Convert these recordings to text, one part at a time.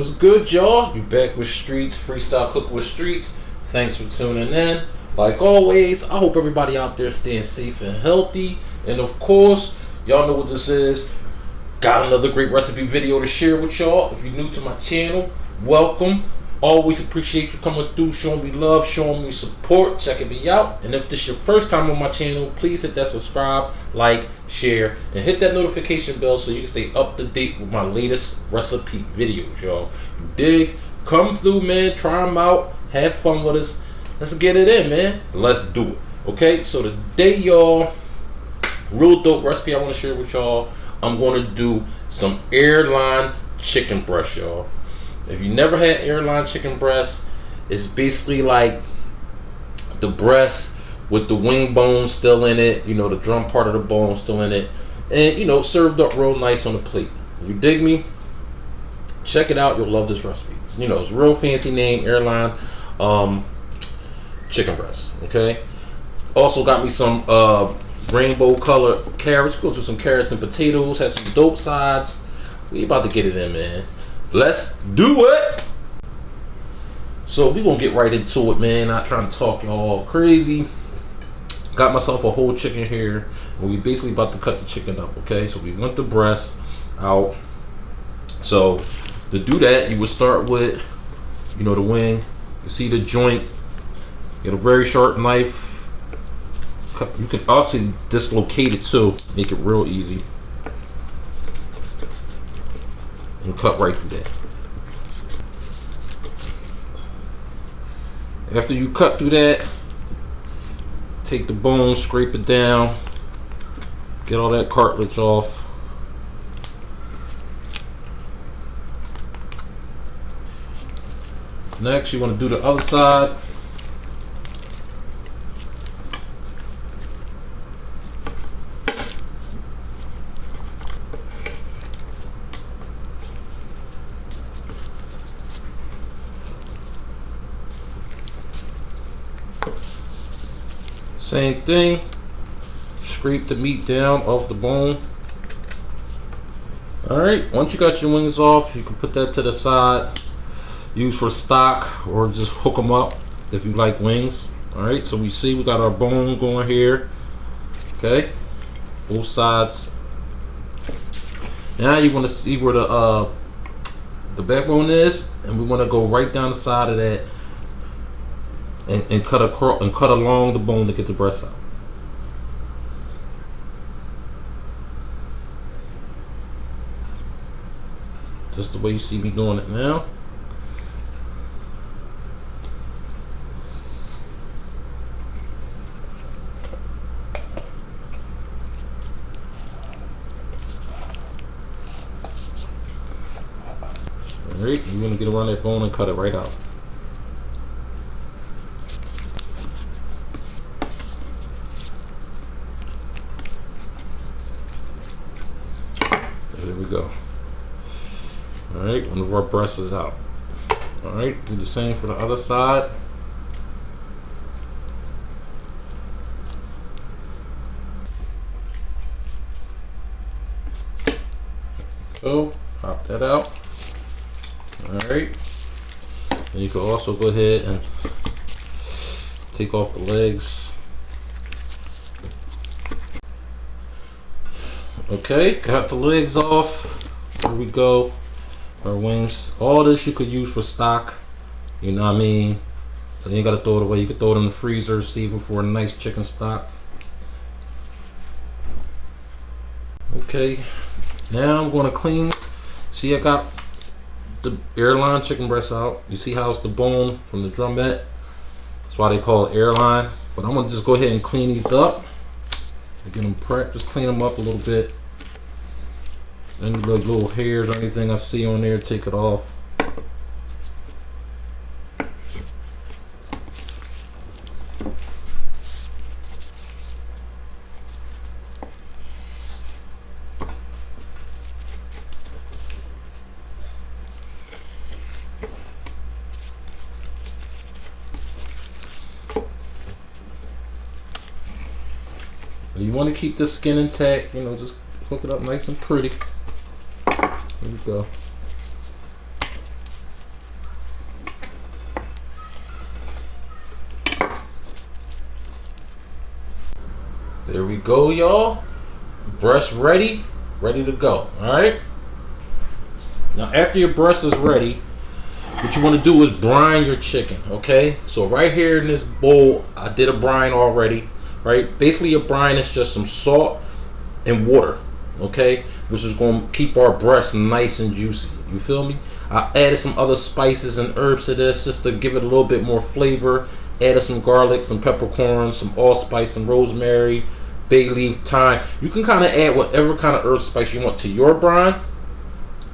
What's good, y'all? You back with Streets, Freestyle Cooking with Streets. Thanks for tuning in. Like always, I hope everybody out there staying safe and healthy. And of course, y'all know what this is. Got another great recipe video to share with y'all. If you're new to my channel, welcome. Always appreciate you coming through, showing me love, showing me support, checking me out. And if this is your first time on my channel, please hit that subscribe, like, share, and hit that notification bell so you can stay up to date with my latest recipe videos, y'all. You dig? Come through, man. Try them out. Have fun with us. Let's get it in, man. Let's do it. Okay, so today, y'all, real dope recipe I want to share with y'all. I'm going to do some Airline chicken breast, y'all. If you never had Airline chicken breast, it's basically like the breast with the wing bone still in it, you know, the drum part of the bone still in it, and, you know, served up real nice on the plate. You dig me? Check it out. You'll love this recipe. You know, it's a real fancy name, Airline chicken breast, okay? Also got me some rainbow color carrots. Go through some carrots and potatoes. Has some dope sides. We about to get it in, man. Let's do it. So we gonna get right into it, man. Not trying to talk y'all crazy. Got myself a whole chicken here, and we basically about to cut the chicken up. Okay, so we want the breast out. So to do that, you would start with, you know, the wing. You see the joint. Get a very sharp knife. You can actually dislocate it too, make it real easy. And cut right through that. After you cut through that, take the bone, scrape it down, get all that cartilage off. Next, you want to do the other side. Same thing, scrape the meat down off the bone. Alright, once you got your wings off, you can put that to the side. Use for stock or just hook them up if you like wings. Alright, so we see we got our bone going here. Okay, both sides. Now you want to see where the backbone is, and we want to go right down the side of that. And cut across and cut along the bone to get the breast out. Just the way you see me doing it now. Alright, you're gonna get around that bone and cut it right out. There we go. Alright, one of our breasts is out. Alright, do the same for the other side. So, pop that out. Alright. And you can also go ahead and take off the legs. Okay, got the legs off. Here we go. Our wings. All this you could use for stock. You know what I mean? So you ain't gotta throw it away. You can throw it in the freezer, save it for a nice chicken stock. Okay. Now I'm gonna clean. See, I got the Airline chicken breast out. You see how it's the bone from the drumette? That's why they call it Airline. But I'm gonna just go ahead and clean these up. Get them prepped. Just clean them up a little bit. Any little hairs or anything I see on there, take it off. You want to keep the skin intact, you know, just hook it up nice and pretty. There we go. There we go, y'all. Breast ready to go. Alright? Now after your breast is ready, what you want to do is brine your chicken, okay? So right here in this bowl, I did a brine already, right? Basically a brine is just some salt and water, okay? Which is going to keep our breast nice and juicy. You feel me? I added some other spices and herbs to this just to give it a little bit more flavor. Added some garlic, some peppercorns, some allspice, some rosemary, bay leaf, thyme. You can kind of add whatever kind of herb spice you want to your brine.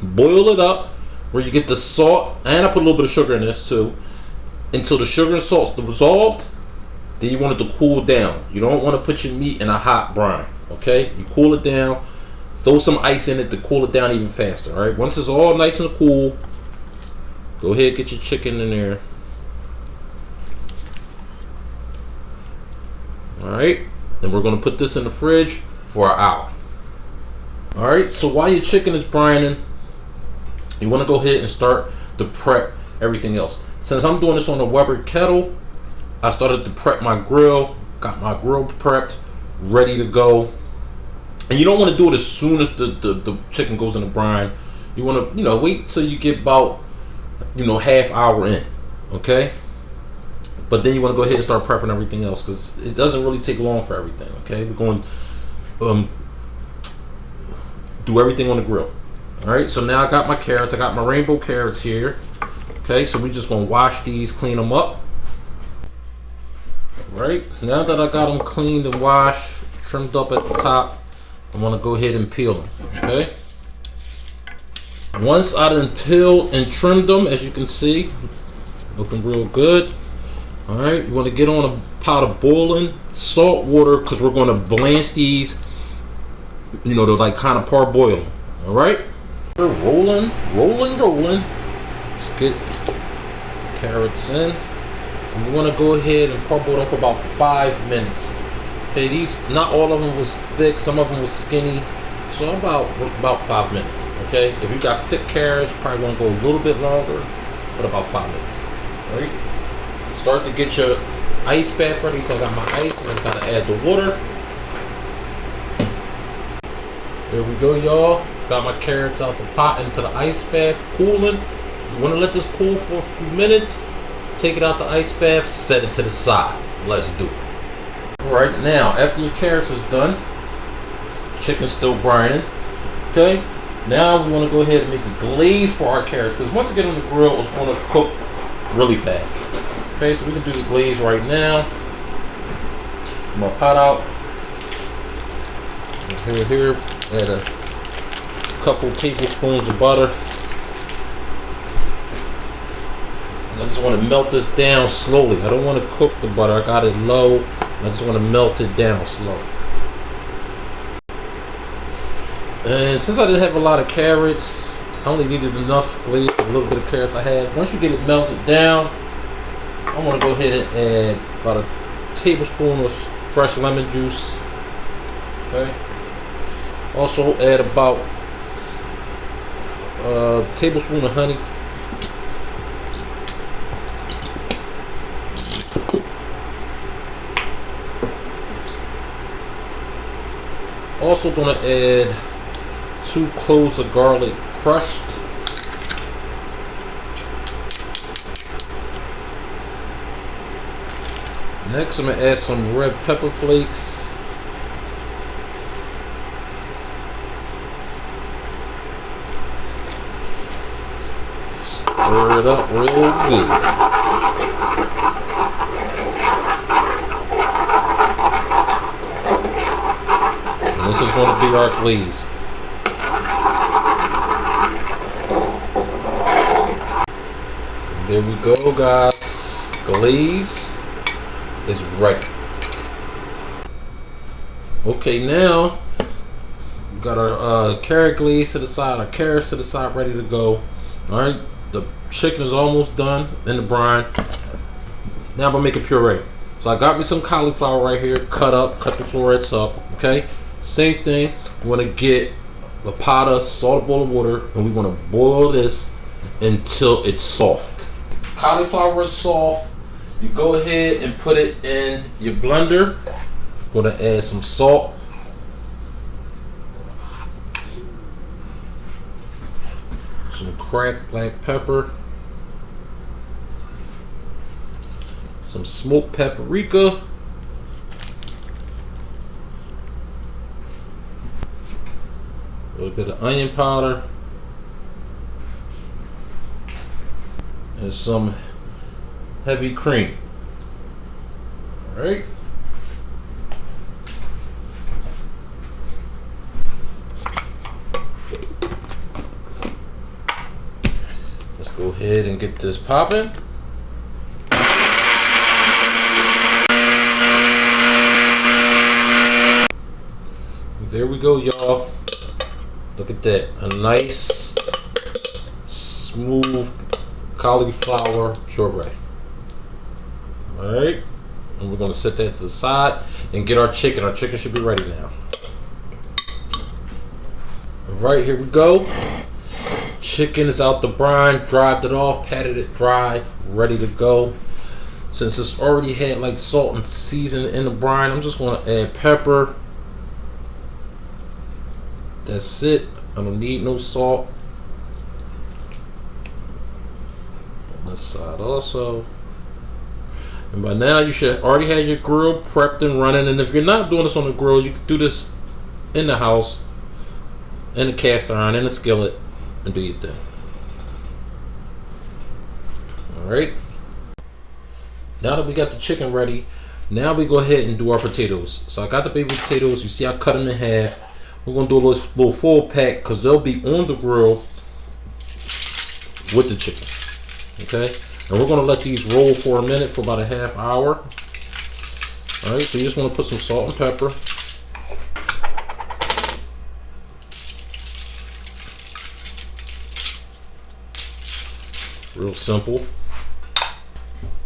Boil it up where you get the salt, and I put a little bit of sugar in this too, until the sugar and salt's dissolved. Then you want it to cool down. You don't want to put your meat in a hot brine, okay? You cool it down, throw some ice in it to cool it down even faster, all right? Once it's all nice and cool, go ahead, get your chicken in there. All right, then we're gonna put this in the fridge for an hour. All right, so while your chicken is brining, you want to go ahead and start to prep everything else. Since I'm doing this on a Weber kettle, I started to prep my grill. Got my grill prepped, ready to go. And you don't want to do it as soon as the chicken goes in the brine. You want to, wait till you get about, half hour in, okay? But then you want to go ahead and start prepping everything else because it doesn't really take long for everything, okay? We're going to do everything on the grill. All right, so now I got my carrots. I got my rainbow carrots here. Okay, so we just gonna wash these, clean them up. All right, now that I got them cleaned and washed, trimmed up at the top, I wanna go ahead and peel them, okay? Once I done peeled and trimmed them, as you can see, looking real good. All right, you wanna get on a pot of boiling salt water because we're gonna blanch these, to like kind of parboil. All right. We're rolling. Let's get carrots in. And we want to go ahead and parboil them for about 5 minutes. Okay, these, not all of them was thick, some of them was skinny. So about 5 minutes. Okay, if you got thick carrots, you probably want to go a little bit longer, but about 5 minutes. All right. Start to get your ice bath ready. So I got my ice and I just gotta add the water. There we go, y'all. Got my carrots out the pot into the ice bath, cooling. You want to let this cool for a few minutes. Take it out the ice bath, set it to the side. Let's do it. All right, now after your carrots is done, chicken's still brining. Okay, now we want to go ahead and make a glaze for our carrots because once they get on the grill, it's going to cook really fast. Okay, so we can do the glaze right now. Get my pot out. Here, add a couple tablespoons of butter. And I just want to melt this down slowly. I don't want to cook the butter. I got it low. I just want to melt it down slow. And since I didn't have a lot of carrots, I only needed enough glaze for a little bit of carrots I had. Once you get it melted down, I want to go ahead and add about a tablespoon of fresh lemon juice. Okay. Also add about a tablespoon of honey. Also gonna add 2 cloves of garlic crushed. Next I'm gonna add some red pepper flakes. Stir it up real good. And this is going to be our glaze. And there we go, guys. Glaze is ready. Okay, now we got our carrot glaze to the side, our carrots to the side, ready to go. All right. The chicken is almost done in the brine. Now I'm gonna make a puree. So I got me some cauliflower right here, cut the florets up. Okay, same thing. We want to get a pot of salted boiling water, and we want to boil this until it's soft. Cauliflower is soft. You go ahead and put it in your blender. Gonna add some salt. Some cracked black pepper. Some smoked paprika. A little bit of onion powder. And some heavy cream. Alright. Let's go ahead and get this popping. There we go, y'all. Look at that. A nice, smooth cauliflower puree. Alright. And we're going to set that to the side and get our chicken. Our chicken should be ready now. Alright, here we go. Chicken is out the brine. Dried it off, patted it dry, ready to go. Since it's already had like salt and seasoning in the brine, I'm just going to add pepper. That's it. I don't need no salt. On this side also. And by now you should already have your grill prepped and running. And if you're not doing this on the grill, you can do this in the house, in the cast iron, in the skillet, and do your thing. Alright. Now that we got the chicken ready, now we go ahead and do our potatoes. So I got the baby potatoes. You see I cut them in half. We're going to do a little full pack because they'll be on the grill with the chicken. Okay? And we're going to let these roll for a minute, for about a half hour. Alright, so you just want to put some salt and pepper. Real simple.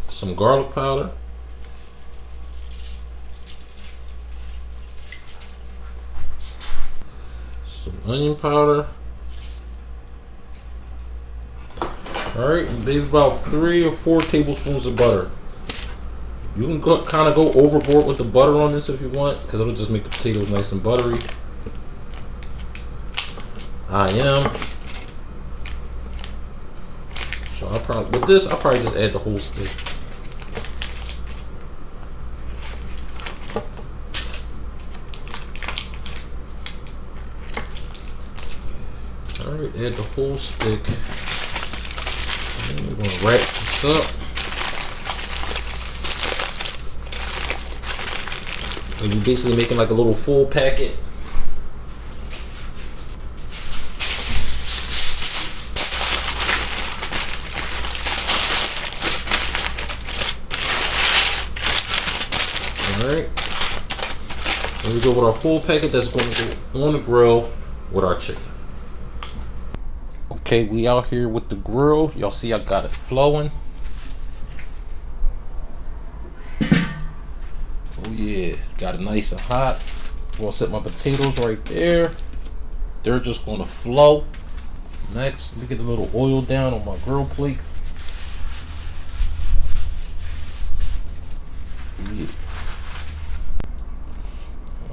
Some garlic powder. Some onion powder. Alright, maybe about 3 or 4 tablespoons of butter. You can kind of go overboard with the butter on this if you want, because it'll just make the potatoes nice and buttery. I am. So I'll probably, with this, I'll probably just add the whole stick. Alright, add the whole stick. And we're going to wrap this up. And you're basically making like a little full packet. Alright. Here we go with our full packet that's going to go on the grill with our chicken. Okay, we out here with the grill. Y'all see I got it flowing. Oh yeah, got it nice and hot. I'm gonna set my potatoes right there. They're just gonna flow. Next, let me get a little oil down on my grill plate. Yeah.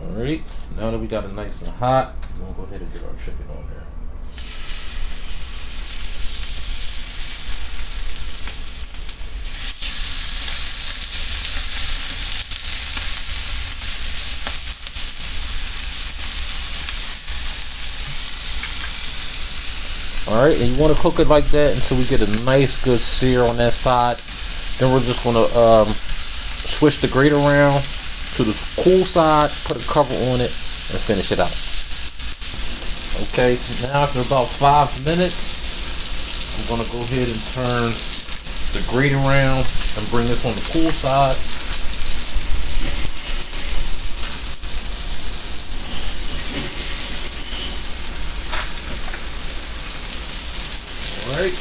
Alright, now that we got it nice and hot, we're gonna go ahead and get our chicken on there. Alright, and you want to cook it like that until we get a nice good sear on that side. Then we're just going to switch the grate around to the cool side, put a cover on it, and finish it out. Okay, now after about 5 minutes, I'm going to go ahead and turn the grate around and bring this on the cool side. Alright.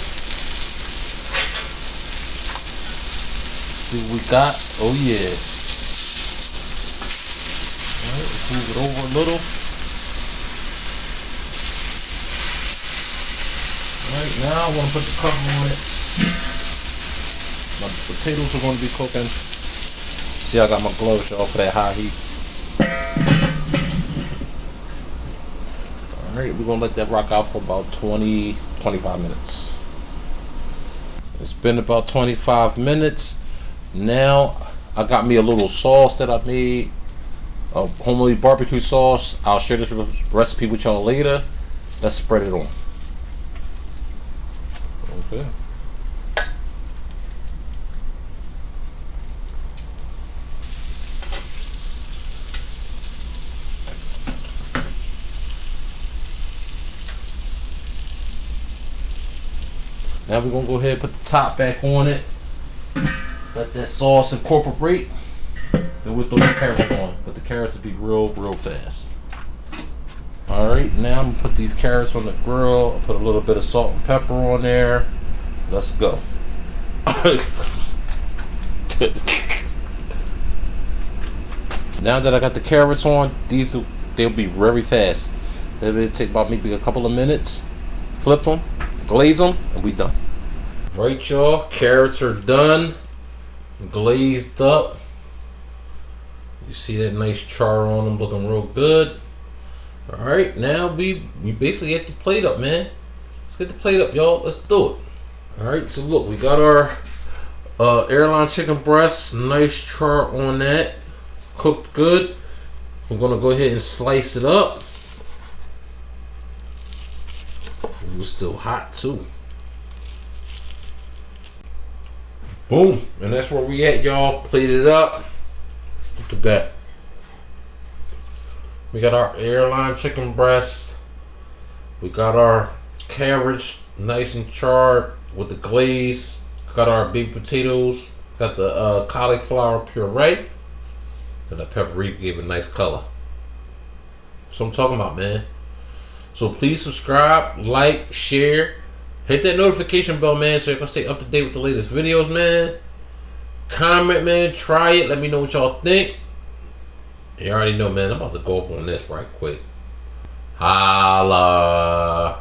See what we got. Oh yeah. Alright, let's move it over a little. Alright, now I want to put the cover on it. My potatoes are going to be cooking. See, I got my gloves off for that high heat. Alright, we're gonna let that rock out for about 20-25 minutes. It's been about 25 minutes. Now I got me a little sauce that I made, a homemade barbecue sauce. I'll share this recipe with y'all later. Let's spread it on. Okay. Now we're gonna go ahead and put the top back on it. Let that sauce incorporate. Then we'll throw the carrots on. But the carrots will be real fast. Alright, now I'm gonna put these carrots on the grill. I'll put a little bit of salt and pepper on there. Let's go. Now that I got the carrots on, they'll be very fast. It'll take about maybe a couple of minutes. Flip them, glaze them, and we done. Right, y'all, carrots are done, glazed up. You see that nice char on them, looking real good. All right, now we basically get the plate up, man. Let's get the plate up, y'all. Let's do it. All right, so look, we got our airline chicken breast, nice char on that, cooked good. We're gonna go ahead and slice it up. It was still hot too. Boom, and that's where we at, y'all. Plate it up. Look at that. We got our airline chicken breast. We got our cabbage, nice and charred with the glaze. Got our baked potatoes. Got the cauliflower puree. And the paprika gave a nice color. That's what I'm talking about, man. So please subscribe, like, share. Hit that notification bell, man, so you can stay up to date with the latest videos, man. Comment, man. Try it. Let me know what y'all think. You already know, man. I'm about to go up on this right quick. Holla.